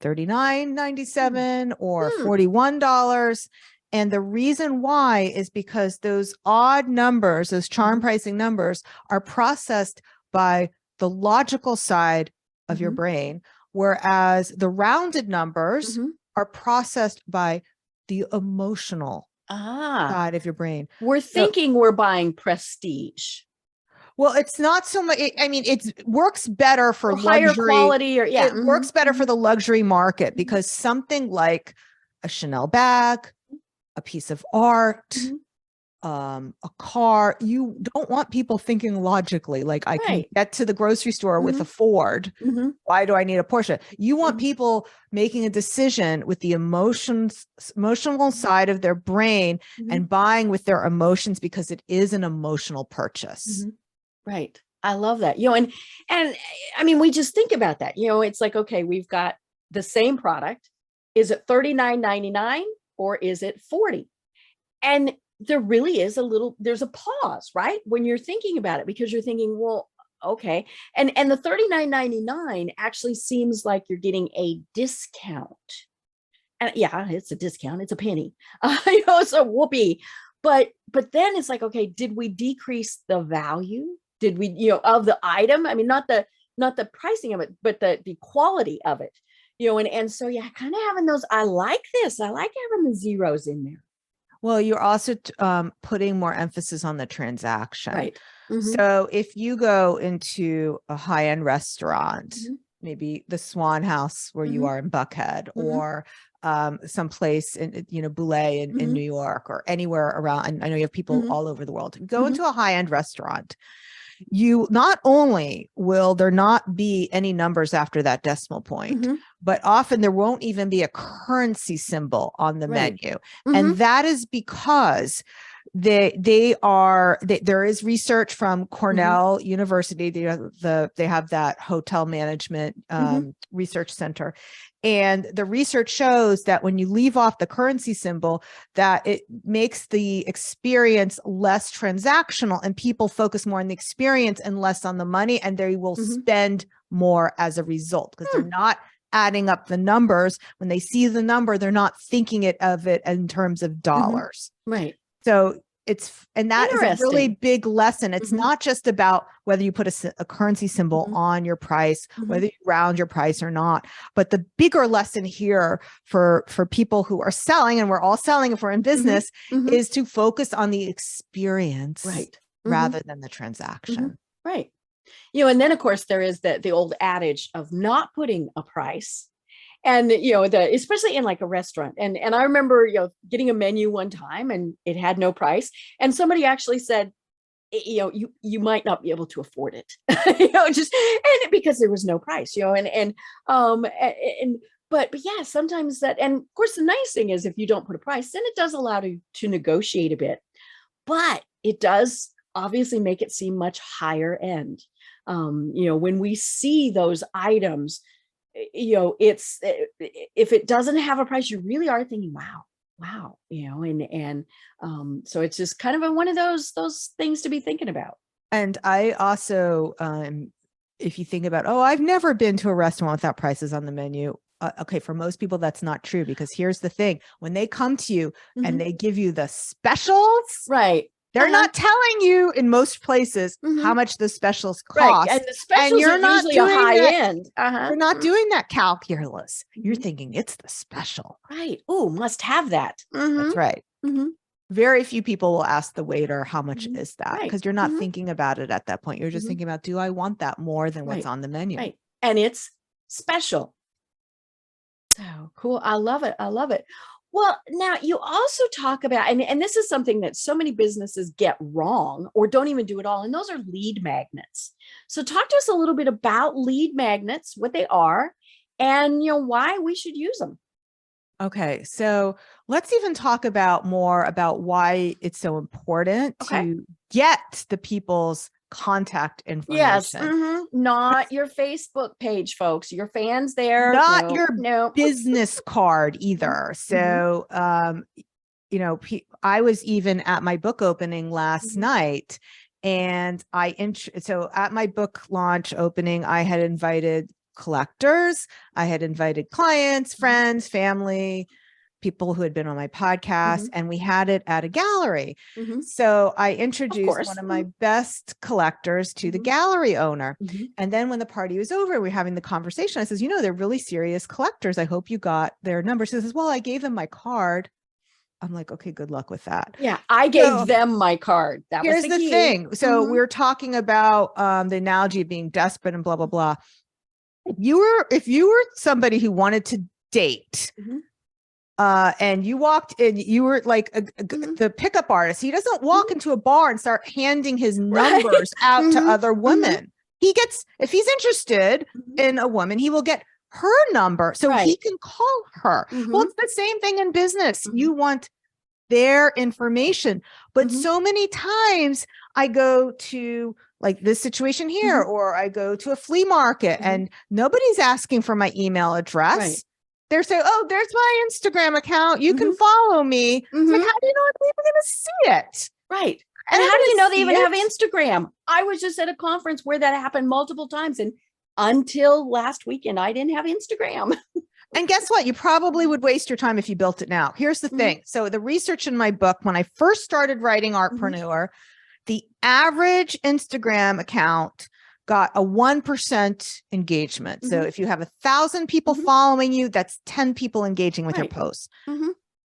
S3: $39.97 or $41. And the reason why is because those odd numbers, those charm pricing numbers, are processed by the logical side of your brain, whereas the rounded numbers are processed by the emotional side of your brain.
S2: We're thinking we're buying prestige.
S3: Well, it's not so much. I mean, it works better for
S2: higher
S3: luxury.
S2: Quality, or
S3: it works better for the luxury market because something like a Chanel bag, a piece of art, a car, you don't want people thinking logically. Like I can get to the grocery store with a Ford. Why do I need a Porsche? You want people making a decision with the emotional side of their brain and buying with their emotions because it is an emotional purchase.
S2: Right. I love that. And I mean, we just think about that, it's like, okay, we've got the same product. Is it $39.99 or is it $40? And there really is there's a pause, right? When you're thinking about it, because you're thinking, well, okay. And the $39.99 actually seems like you're getting a discount. And yeah, it's a discount. It's a penny, so whoopee. But then it's like, okay, did we decrease the value? Did we, of the item? I mean, not the pricing of it, but the quality of it, and so, yeah, kind of having those, I like this. I like having the zeros in there.
S3: Well, you're also putting more emphasis on the transaction.
S2: Right.
S3: So if you go into a high-end restaurant, maybe the Swan House where you are in Buckhead, or someplace in, Boulay in New York, or anywhere around, and I know you have people all over the world. You go into a high-end restaurant, you not only will there not be any numbers after that decimal point, but often there won't even be a currency symbol on the menu. And that is because there is research from Cornell University. They have that hotel management research center. And the research shows that when you leave off the currency symbol, that it makes the experience less transactional, and people focus more on the experience and less on the money, and they will spend more as a result because they're not adding up the numbers. When they see the number, they're not thinking of it in terms of dollars.
S2: Right.
S3: So that is a really big lesson. It's not just about whether you put a currency symbol on your price, whether you round your price or not, but the bigger lesson here for people who are selling, and we're all selling if we're in business, is to focus on the experience rather than the transaction.
S2: Right. And then of course there is the old adage of not putting a price. And, especially in like a restaurant. And I remember, getting a menu one time and it had no price. And somebody actually said, you might not be able to afford it, and because there was no price, but yeah, sometimes that, and of course the nice thing is if you don't put a price, then it does allow you to negotiate a bit, but it does obviously make it seem much higher end. When we see those items, it's, if it doesn't have a price, you really are thinking, wow, so it's just kind of one of those things to be thinking about.
S3: And I also, if you think about, I've never been to a restaurant without prices on the menu. Okay, for most people, that's not true, because here's the thing. When they come to you and they give you the specials,
S2: right,
S3: they're not telling you in most places how much the specials cost.
S2: Right. And the specials
S3: you're
S2: are
S3: not
S2: usually
S3: doing
S2: a high
S3: that,
S2: end.
S3: You're not doing that calculus. You're thinking it's the special.
S2: Right. Oh, must have that.
S3: That's right. Very few people will ask the waiter, how much is that? Because you're not thinking about it at that point. You're just thinking about, do I want that more than what's on the menu?
S2: Right. And it's special. So cool. I love it. I love it. Well, now you also talk about, and this is something that so many businesses get wrong or don't even do at all, and those are lead magnets. So talk to us a little bit about lead magnets, what they are, and why we should use them.
S3: Okay, so let's even talk about more about why it's so important
S2: Okay.
S3: to get the people's contact
S2: Yes.
S3: information.
S2: Not your Facebook page, folks. Your fans there.
S3: Not
S2: No,
S3: your
S2: no.
S3: business card either. So, I was even at my book opening last night, and so at my book launch opening, I had invited collectors, I had invited clients, friends, family, people who had been on my podcast, and we had it at a gallery. So I introduced one of my best collectors to the gallery owner. And then when the party was over, we're having the conversation. I says, they're really serious collectors. I hope you got their number. She says, well, I gave them my card. I'm like, okay, good luck with that.
S2: Yeah, I gave them my card. That was
S3: Here's the
S2: key.
S3: thing. So we're talking about the analogy of being desperate and blah, blah, blah. If you were somebody who wanted to date, and you walked in, you were like the pickup artist. He doesn't walk into a bar and start handing his numbers out to other women. He gets, if he's interested in a woman, he will get her number so he can call her. Well, it's the same thing in business. You want their information, but so many times I go to like this situation here, or I go to a flea market and nobody's asking for my email address. They're saying, oh, there's my Instagram account. You can follow me. It's like, how do you know I'm even going to see it?
S2: Right. And how do you know they even have Instagram? I was just at a conference where that happened multiple times. And until last weekend, I didn't have Instagram.
S3: And guess what? You probably would waste your time if you built it now. Here's the thing. So the research in my book, when I first started writing Artpreneur, the average Instagram account got a 1% engagement. So if you have 1,000 people following you, that's 10 people engaging with your posts.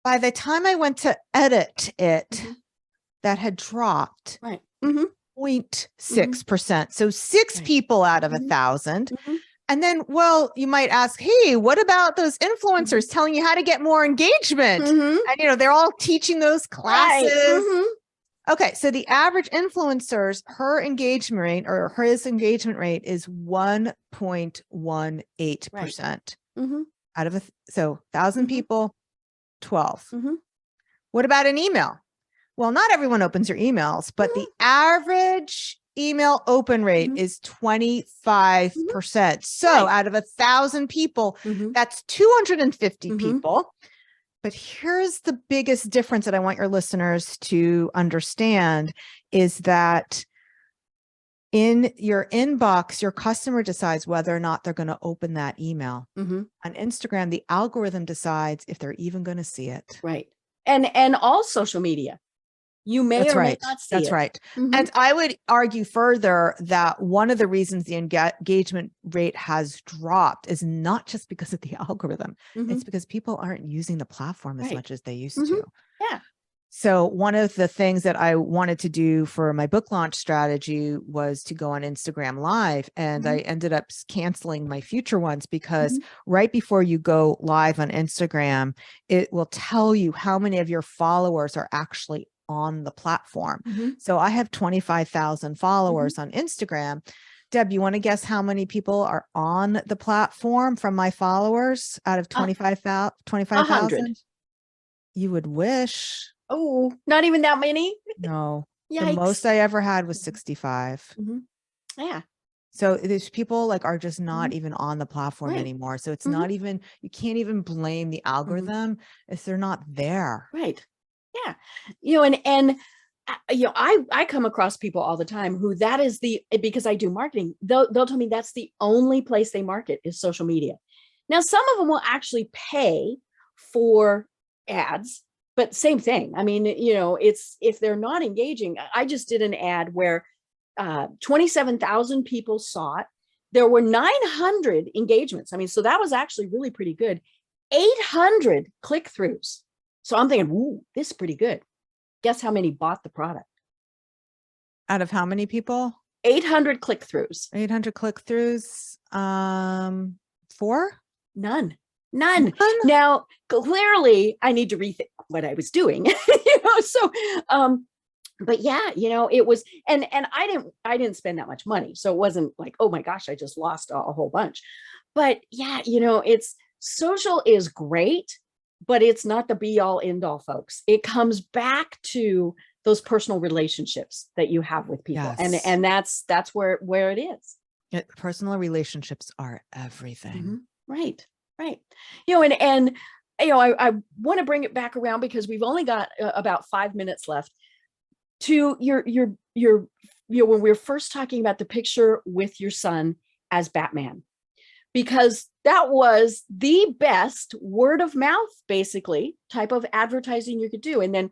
S3: By the time I went to edit it, that had dropped 0.6%. So 6 people out of 1,000. And then, well, you might ask, hey, what about those influencers telling you how to get more engagement? And, they're all teaching those classes. Okay, so the average influencers, her engagement rate or his engagement rate is 1.18% out of 1,000 people, 12. What about an email? Well, not everyone opens your emails, but the average email open rate is 25%. So out of 1,000 people, that's 250 people. But here's the biggest difference that I want your listeners to understand is that in your inbox, your customer decides whether or not they're going to open that email. On Instagram, the algorithm decides if they're even going to see it.
S2: Right. And all social media. You may or may not see it.
S3: That's right. And I would argue further that one of the reasons the engagement rate has dropped is not just because of the algorithm. It's because people aren't using the platform as much as they used to.
S2: Yeah.
S3: So one of the things that I wanted to do for my book launch strategy was to go on Instagram Live. And I ended up canceling my future ones because right before you go live on Instagram, it will tell you how many of your followers are actually on the platform. So I have 25,000 followers on Instagram. Deb, you want to guess how many people are on the platform from my followers out of 25,000? You would wish.
S2: Oh, not even that many?
S3: No.
S2: Yikes.
S3: The most I ever had was 65.
S2: Yeah.
S3: So these people like are just not even on the platform anymore. So it's not even, you can't even blame the algorithm if they're not there.
S2: Right. Yeah. I come across people all the time who that is because I do marketing, they'll tell me that's the only place they market is social media. Now, some of them will actually pay for ads, but same thing. I mean, it's, if they're not engaging, I just did an ad where 27,000 people saw it. There were 900 engagements. I mean, so that was actually really pretty good. 800 click-throughs. So I'm thinking, ooh, this is pretty good. Guess how many bought the product?
S3: Out of how many people?
S2: 800 click-throughs.
S3: 800 click-throughs. 4?
S2: None. None.
S3: None?
S2: Now, clearly, I need to rethink what I was doing. But yeah, it was, and I didn't spend that much money, so it wasn't like, oh my gosh, I just lost a whole bunch. But yeah, it's social is great, but it's not the be all end all, folks. It comes back to those personal relationships that you have with people,
S3: Yes.
S2: and that's where it is.
S3: Personal relationships are everything.
S2: Right, right. And I want to bring it back around because we've only got about 5 minutes left to your when we were first talking about the picture with your son as Batman, because that was the best word of mouth, basically, type of advertising you could do. And then,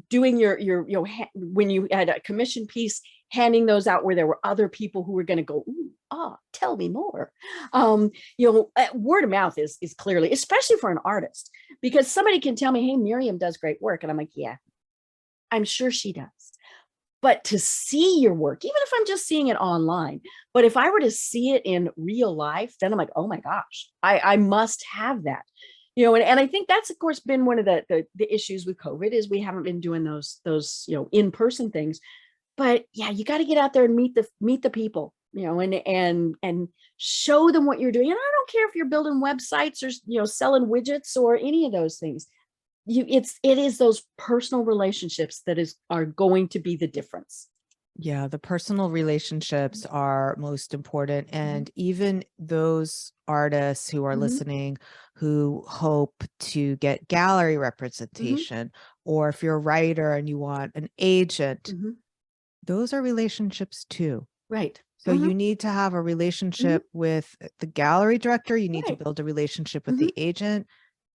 S2: doing your when you had a commission piece, handing those out where there were other people who were going to go, ooh, tell me more. Word of mouth is clearly, especially for an artist, because somebody can tell me, hey, Miriam does great work. And I'm like, yeah, I'm sure she does. But to see your work, even if I'm just seeing it online, but if I were to see it in real life, then I'm like, oh my gosh, I must have that. And I think that's, of course, been one of the issues with COVID is we haven't been doing those in-person things. But yeah, you got to get out there and meet the people, and show them what you're doing. And I don't care if you're building websites or selling widgets or any of those things. It is those personal relationships that are going to be the difference.
S3: Yeah, the personal relationships are most important. And even those artists who are listening who hope to get gallery representation, or if you're a writer and you want an agent, those are relationships too.
S2: Right.
S3: So you need to have a relationship with the gallery director. You need to build a relationship with the agent.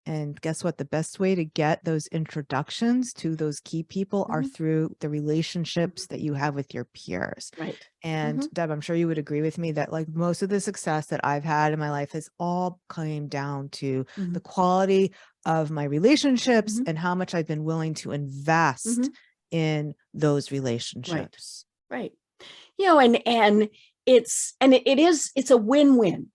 S3: And guess what? The best way to get those introductions to those key people are through the relationships that you have with your peers.
S2: Right.
S3: And Deb, I'm sure you would agree with me that like most of the success that I've had in my life has all came down to the quality of my relationships and how much I've been willing to invest in those relationships.
S2: Right. And it's a win-win,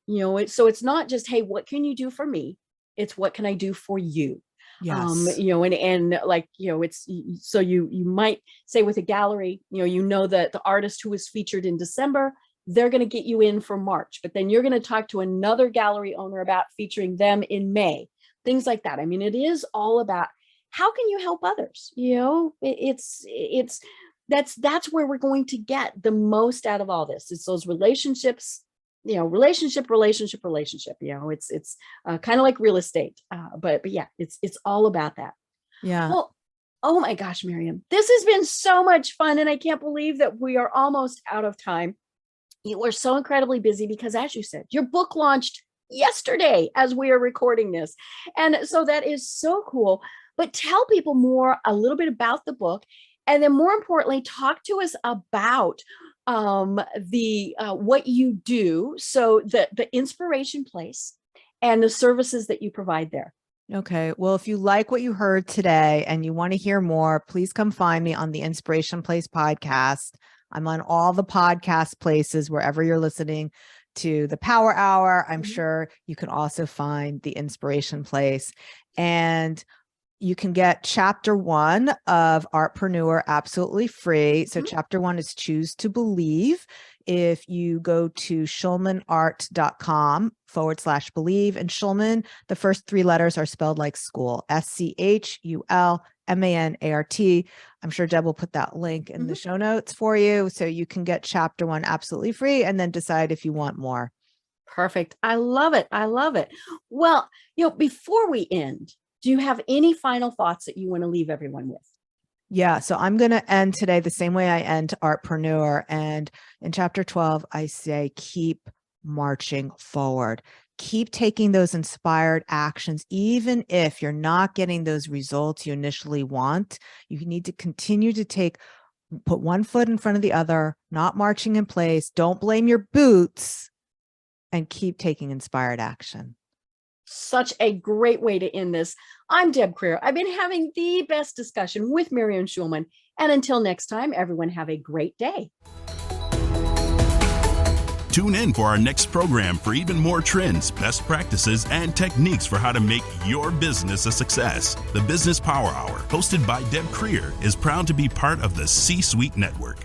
S2: so it's not just, hey, what can you do for me? It's what can I do for you?
S3: Yes.
S2: And like, it's, so you might say with a gallery, that the artist who was featured in December, they're going to get you in for March, but then you're going to talk to another gallery owner about featuring them in May, things like that. I mean, it is all about how can you help others? That's where we're going to get the most out of all this. It's those relationships, relationship. It's kind of like real estate. But yeah, it's all about that.
S3: Yeah.
S2: Well, oh my gosh, Miriam, this has been so much fun. And I can't believe that we are almost out of time. You are so incredibly busy because, as you said, your book launched yesterday as we are recording this. And so that is so cool. But tell people a little bit about the book. And then more importantly, talk to us about what you do. So the inspiration place and the services that you provide there.
S3: Okay. Well, if you like what you heard today and you want to hear more, please come find me on the Inspiration Place podcast. I'm on all the podcast places, wherever you're listening to the Power Hour. I'm sure you can also find the Inspiration Place. And you can get chapter 1 of Artpreneur absolutely free. So chapter 1 is Choose to Believe. If you go to schulmanart.com/believe, and Schulman, the first 3 letters are spelled like school, SCHULMANART. I'm sure Deb will put that link in the show notes for you. So you can get chapter 1 absolutely free and then decide if you want more.
S2: Perfect. I love it. Well, before we end, do you have any final thoughts that you want to leave everyone with?
S3: Yeah. So I'm going to end today the same way I end Artpreneur. And in chapter 12, I say, keep marching forward. Keep taking those inspired actions. Even if you're not getting those results you initially want, you need to continue to put one foot in front of the other, not marching in place. Don't blame your boots, and keep taking inspired action.
S2: Such a great way to end this. I'm Deb Creer. I've been having the best discussion with Miriam Schulman. And until next time, everyone have a great day.
S1: Tune in for our next program for even more trends, best practices, and techniques for how to make your business a success. The Business Power Hour, hosted by Deb Creer, is proud to be part of the C-Suite Network.